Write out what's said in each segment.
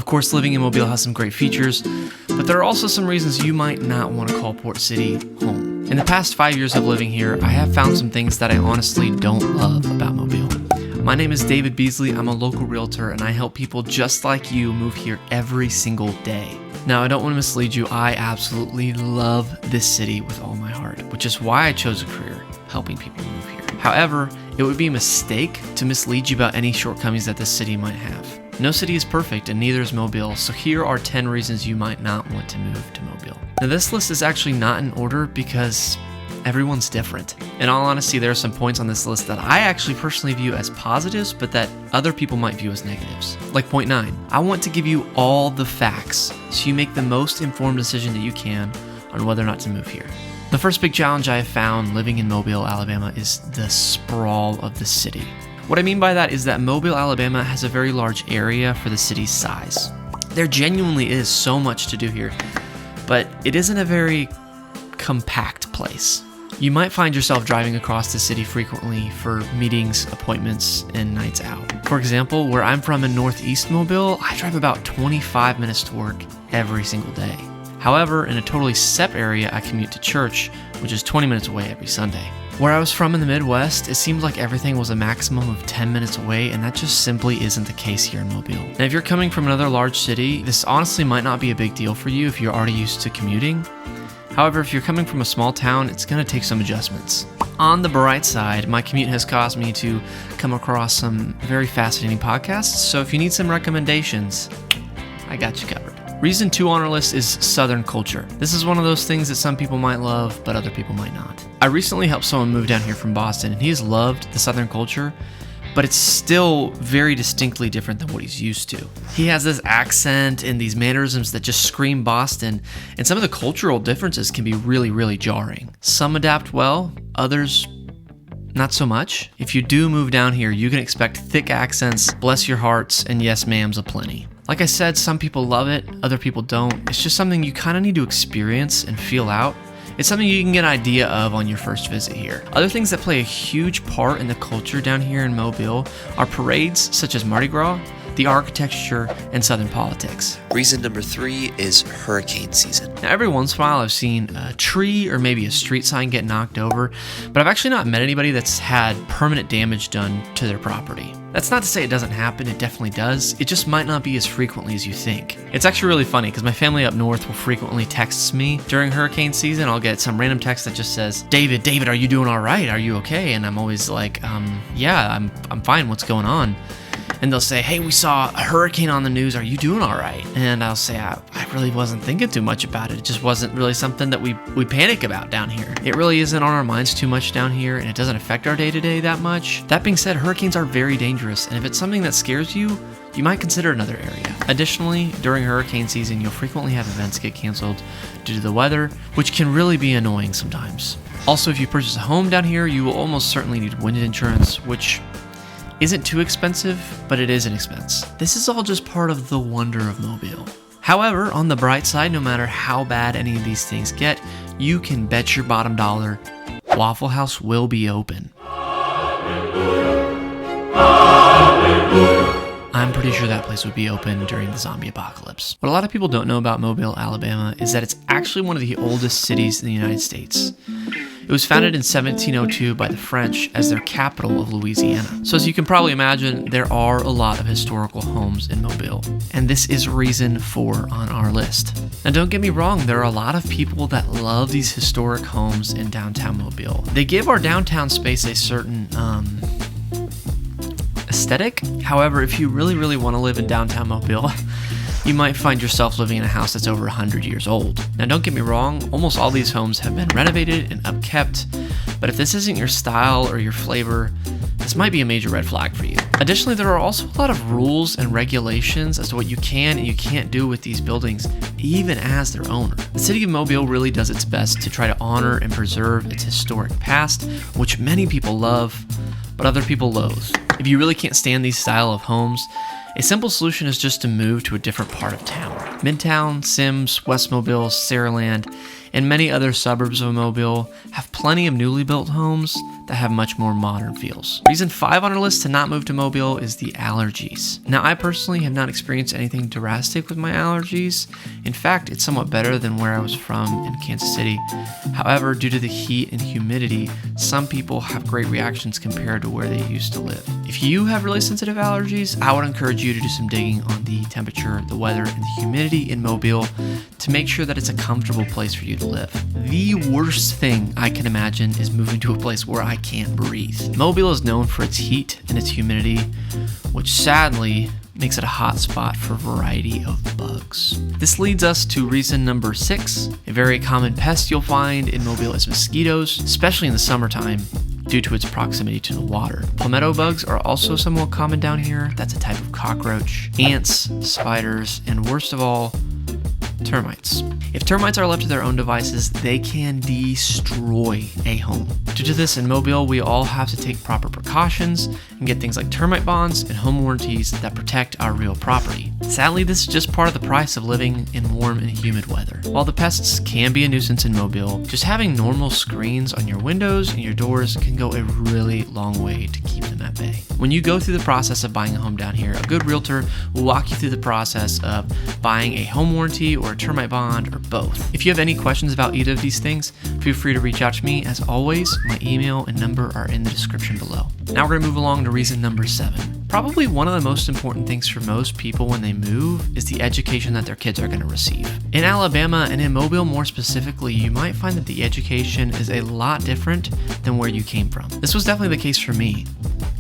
course, living in Mobile has some great features, but there are also some reasons you might not want to call Port City home. In the past 5 years of living here, I have found some things that I honestly don't love about Mobile. My name is David Beasley. I'm a local realtor, and I help people just like you move here every single day. Now, I don't want to mislead you. I absolutely love this city with all my heart, which is why I chose a career helping people move here. However, it would be a mistake to mislead you about any shortcomings that this city might have. No city is perfect, and neither is Mobile, so here are 10 reasons you might not want to move to Mobile. Now, this list is actually not in order because everyone's different. In all honesty, there are some points on this list that I actually personally view as positives, but that other people might view as negatives. Like point 9, I want to give you all the facts so you make the most informed decision that you can on whether or not to move here. The first big challenge I have found living in Mobile, Alabama is the sprawl of the city. What I mean by that is that Mobile, Alabama has a very large area for the city's size. There genuinely is so much to do here, but it isn't a very compact place. You might find yourself driving across the city frequently for meetings, appointments, and nights out. For example, where I'm from in Northeast Mobile, I drive about 25 minutes to work every single day. However, in a totally separate area, I commute to church, which is 20 minutes away every Sunday. Where I was from in the Midwest, it seemed like everything was a maximum of 10 minutes away, and that just simply isn't the case here in Mobile. Now, if you're coming from another large city, this honestly might not be a big deal for you if you're already used to commuting. However, if you're coming from a small town, it's going to take some adjustments. On the bright side, my commute has caused me to come across some very fascinating podcasts, so if you need some recommendations, I got you covered. Reason 2 on our list is Southern culture. This is one of those things that some people might love, but other people might not. I recently helped someone move down here from Boston, and he has loved the Southern culture, but it's still very distinctly different than what he's used to. He has this accent and these mannerisms that just scream Boston, and some of the cultural differences can be really, really jarring. Some adapt well, others not so much. If you do move down here, you can expect thick accents, bless your hearts, and yes ma'ams aplenty. Like I said, some people love it, other people don't. It's just something you kind of need to experience and feel out. It's something you can get an idea of on your first visit here. Other things that play a huge part in the culture down here in Mobile are parades such as Mardi Gras, the architecture, and Southern politics. Reason number 3 is hurricane season. Now, every once in a while I've seen a tree or maybe a street sign get knocked over, but I've actually not met anybody that's had permanent damage done to their property. That's not to say it doesn't happen, it definitely does. It just might not be as frequently as you think. It's actually really funny because my family up north will frequently text me during hurricane season. I'll get some random text that just says, David, are you doing all right? Are you okay? And I'm always like, yeah, I'm fine. What's going on? And they'll say, hey, we saw a hurricane on the news. Are you doing all right? And I'll say, I really wasn't thinking too much about it. It just wasn't really something that we panic about down here. It really isn't on our minds too much down here, and it doesn't affect our day-to-day that much. That being said, hurricanes are very dangerous, and if it's something that scares you, you might consider another area. Additionally, during hurricane season, you'll frequently have events get canceled due to the weather, which can really be annoying sometimes. Also, if you purchase a home down here, you will almost certainly need wind insurance, which isn't too expensive, but it is an expense. This is all just part of the wonder of Mobile. However, on the bright side, no matter how bad any of these things get, you can bet your bottom dollar Waffle House will be open. I'm pretty sure that place would be open during the zombie apocalypse. What a lot of people don't know about Mobile, Alabama is that it's actually one of the oldest cities in the United States. It was founded in 1702 by the French as their capital of Louisiana. So as you can probably imagine, there are a lot of historical homes in Mobile, and this is reason 4 on our list. Now don't get me wrong, there are a lot of people that love these historic homes in downtown Mobile. They give our downtown space a certain aesthetic. However, if you really want to live in downtown Mobile, you might find yourself living in a house that's over 100 years old. Now don't get me wrong, almost all these homes have been renovated and upkept, but if this isn't your style or your flavor, this might be a major red flag for you. Additionally, there are also a lot of rules and regulations as to what you can and you can't do with these buildings, even as their owner. The city of Mobile really does its best to try to honor and preserve its historic past, which many people love, but other people loathe. If you really can't stand these style of homes, a simple solution is just to move to a different part of town. Midtown, Sims, West Mobile, Saraland, and many other suburbs of Mobile have plenty of newly built homes that have much more modern feels. Reason 5 on our list to not move to Mobile is the allergies. Now, I personally have not experienced anything drastic with my allergies. In fact, it's somewhat better than where I was from in Kansas City. However, due to the heat and humidity, some people have great reactions compared to where they used to live. If you have really sensitive allergies, I would encourage you to do some digging on the temperature, the weather, and the humidity in Mobile to make sure that it's a comfortable place for you to live. The worst thing I can imagine is moving to a place where I can't breathe. Mobile is known for its heat and its humidity, which sadly makes it a hot spot for a variety of bugs. This leads us to reason number 6. A very common pest you'll find in Mobile is mosquitoes, especially in the summertime, due to its proximity to the water. Palmetto bugs are also somewhat common down here. That's a type of cockroach. Ants, spiders, and worst of all, termites. If termites are left to their own devices, they can destroy a home. Due to this, in Mobile, we all have to take proper precautions and get things like termite bonds and home warranties that protect our real property. Sadly, this is just part of the price of living in warm and humid weather. While the pests can be a nuisance in Mobile, just having normal screens on your windows and your doors can go a really long way to keep them at bay. When you go through the process of buying a home down here, a good realtor will walk you through the process of buying a home warranty or a termite bond or both. If you have any questions about either of these things, feel free to reach out to me. As always, my email and number are in the description below. Now we're going to move along to reason number 7. Probably one of the most important things for most people when they move is the education that their kids are going to receive. In Alabama and in Mobile more specifically, you might find that the education is a lot different than where you came from. This was definitely the case for me.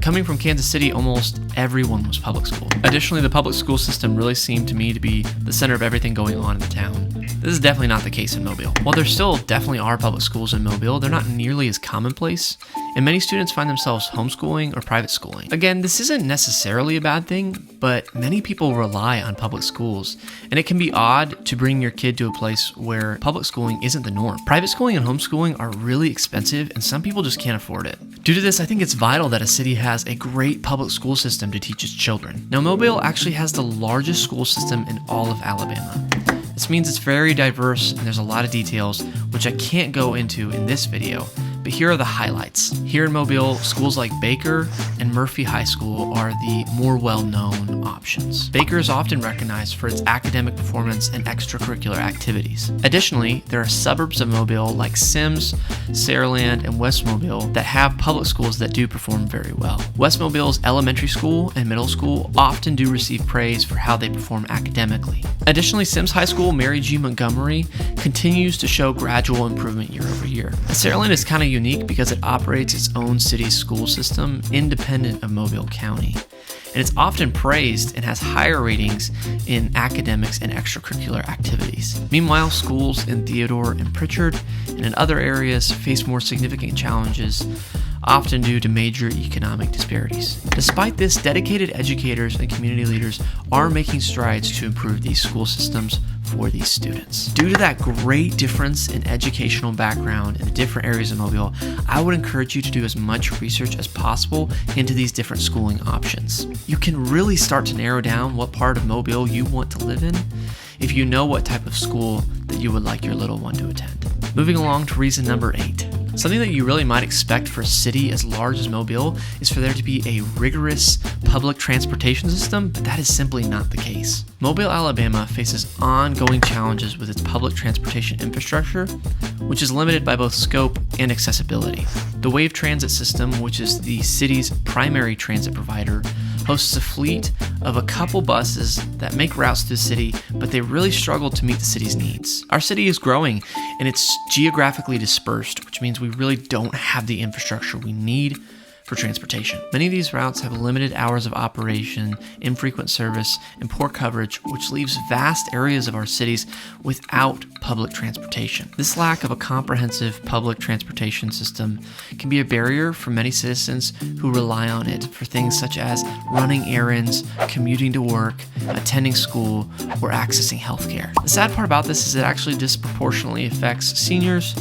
Coming from Kansas City, almost everyone was public school. Additionally, the public school system really seemed to me to be the center of everything going on in the town. This is definitely not the case in Mobile. While there still definitely are public schools in Mobile, they're not nearly as commonplace, and many students find themselves homeschooling or private schooling. Again, this isn't necessarily a bad thing, but many people rely on public schools, and it can be odd to bring your kid to a place where public schooling isn't the norm. Private schooling and homeschooling are really expensive, and some people just can't afford it. Due to this, I think it's vital that a city has a great public school system to teach its children. Now, Mobile actually has the largest school system in all of Alabama. This means it's very diverse and there's a lot of details, which I can't go into in this video, but here are the highlights. Here in Mobile, schools like Baker and Murphy High School are the more well-known options. Baker is often recognized for its academic performance and extracurricular activities. Additionally, there are suburbs of Mobile like Sims, Saraland, and West Mobile that have public schools that do perform very well. West Mobile's elementary school and middle school often do receive praise for how they perform academically. Additionally, Sims High School Mary G. Montgomery continues to show gradual improvement year over year. Saraland is kind of unique because it operates its own city school system independent of Mobile County. And it's often praised and has higher ratings in academics and extracurricular activities. Meanwhile, schools in Theodore and Pritchard and in other areas face more significant challenges, often due to major economic disparities. Despite this, dedicated educators and community leaders are making strides to improve these school systems for these students. Due to that great difference in educational background in the different areas of Mobile, I would encourage you to do as much research as possible into these different schooling options. You can really start to narrow down what part of Mobile you want to live in if you know what type of school that you would like your little one to attend. Moving along to reason number 8. Something that you really might expect for a city as large as Mobile is for there to be a rigorous public transportation system, but that is simply not the case. Mobile, Alabama faces ongoing challenges with its public transportation infrastructure, which is limited by both scope and accessibility. The Wave Transit System, which is the city's primary transit provider, hosts a fleet of a couple buses that make routes through the city, but they really struggle to meet the city's needs. Our city is growing and it's geographically dispersed, which means we really don't have the infrastructure we need for transportation. Many of these routes have limited hours of operation, infrequent service, and poor coverage, which leaves vast areas of our cities without public transportation. This lack of a comprehensive public transportation system can be a barrier for many citizens who rely on it for things such as running errands, commuting to work, attending school, or accessing healthcare. The sad part about this is it actually disproportionately affects seniors,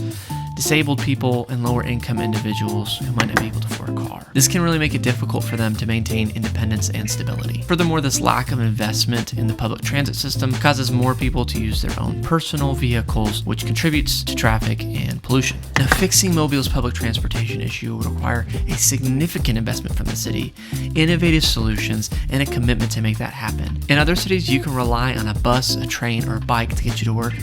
disabled people, and lower income individuals who might not be able to afford a car. This can really make it difficult for them to maintain independence and stability. Furthermore, this lack of investment in the public transit system causes more people to use their own personal vehicles, which contributes to traffic and pollution. Now, fixing Mobile's public transportation issue would require a significant investment from the city, innovative solutions, and a commitment to make that happen. In other cities, you can rely on a bus, a train, or a bike to get you to work.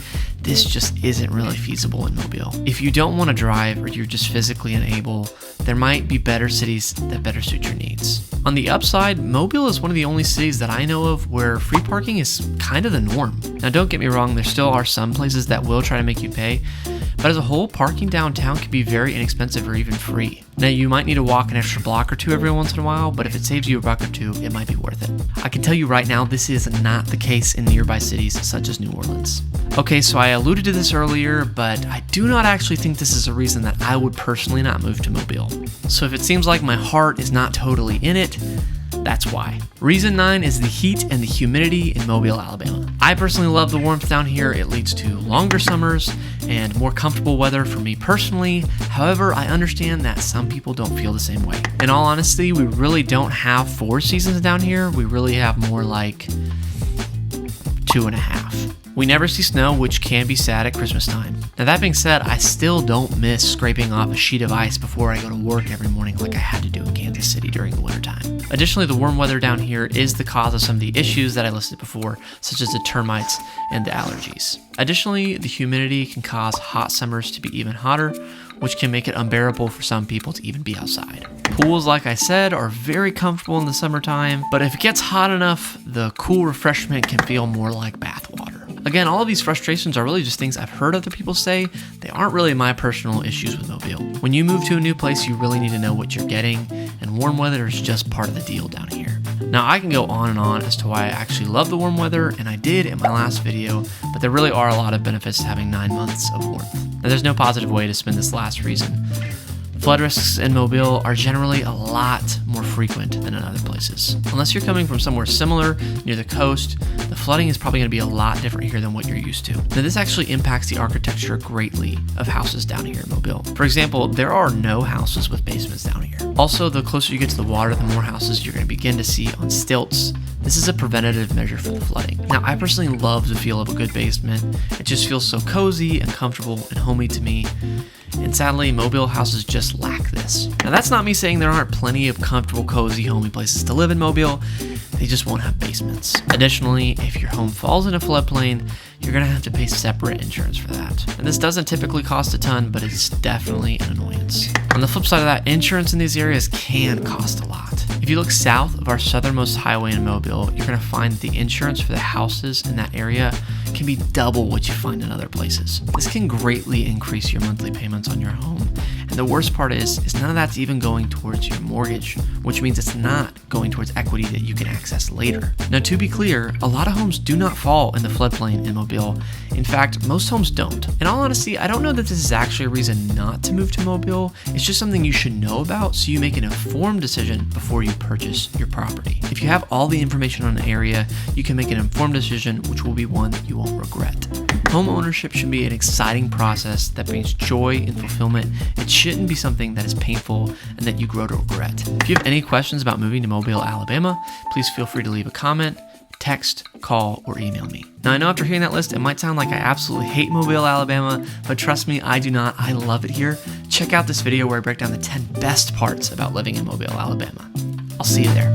This just isn't really feasible in Mobile. If you don't want to drive or you're just physically unable, there might be better cities that better suit your needs. On the upside, Mobile is one of the only cities that I know of where free parking is kind of the norm. Now, don't get me wrong, there still are some places that will try to make you pay, but as a whole, parking downtown can be very inexpensive or even free. Now, you might need to walk an extra block or two every once in a while, but if it saves you a buck or two, it might be worth it. I can tell you right now, this is not the case in nearby cities such as New Orleans. Okay, so I alluded to this earlier, but I do not actually think this is a reason that I would personally not move to Mobile. So if it seems like my heart is not totally in it, that's why. Reason 9 is the heat and the humidity in Mobile, Alabama. I personally love the warmth down here. It leads to longer summers and more comfortable weather for me personally. However, I understand that some people don't feel the same way. In all honesty, we really don't have 4 seasons down here. We really have more like 2.5. We never see snow, which can be sad at Christmas time. Now, that being said, I still don't miss scraping off a sheet of ice before I go to work every morning like I had to do in Kansas City during the wintertime. Additionally, the warm weather down here is the cause of some of the issues that I listed before, such as the termites and the allergies. Additionally, the humidity can cause hot summers to be even hotter, which can make it unbearable for some people to even be outside. Pools, like I said, are very comfortable in the summertime, but if it gets hot enough, the cool refreshment can feel more like bath water. Again, all of these frustrations are really just things I've heard other people say. They aren't really my personal issues with Mobile. When you move to a new place, you really need to know what you're getting, and warm weather is just part of the deal down here. Now, I can go on and on as to why I actually love the warm weather, and I did in my last video, but there really are a lot of benefits to having 9 months of warmth. Now, there's no positive way to spin this last reason. Flood risks in Mobile are generally a lot more frequent than in other places. Unless you're coming from somewhere similar, near the coast, the flooding is probably going to be a lot different here than what you're used to. Now, this actually impacts the architecture greatly of houses down here in Mobile. For example, there are no houses with basements down here. Also, the closer you get to the water, the more houses you're going to begin to see on stilts. This is a preventative measure for the flooding. Now, I personally love the feel of a good basement. It just feels so cozy and comfortable and homey to me. And sadly, Mobile houses just lack this. Now, that's not me saying there aren't plenty of comfortable, cozy, homey places to live in Mobile. They just won't have basements. Additionally, if your home falls in a floodplain, you're going to have to pay separate insurance for that. And this doesn't typically cost a ton, but it's definitely an annoyance. On the flip side of that, insurance in these areas can cost a lot. If you look south of our southernmost highway in Mobile, you're going to find that the insurance for the houses in that area can be double what you find in other places. This can greatly increase your monthly payments on your home. And the worst part is none of that's even going towards your mortgage, which means it's not going towards equity that you can access later. Now, to be clear, a lot of homes do not fall in the floodplain in Mobile. In fact, most homes don't. In all honesty, I don't know that this is actually a reason not to move to Mobile. It's just something you should know about so you make an informed decision before you purchase your property. If you have all the information on an area, you can make an informed decision, which will be one that you won't regret. Home ownership should be an exciting process that brings joy and fulfillment. It shouldn't be something that is painful and that you grow to regret. If you have any questions about moving to Mobile, Alabama, please feel free to leave a comment, text, call, or email me. Now, I know after hearing that list, it might sound like I absolutely hate Mobile, Alabama, but trust me, I do not. I love it here. Check out this video where I break down the 10 best parts about living in Mobile, Alabama. I'll see you there.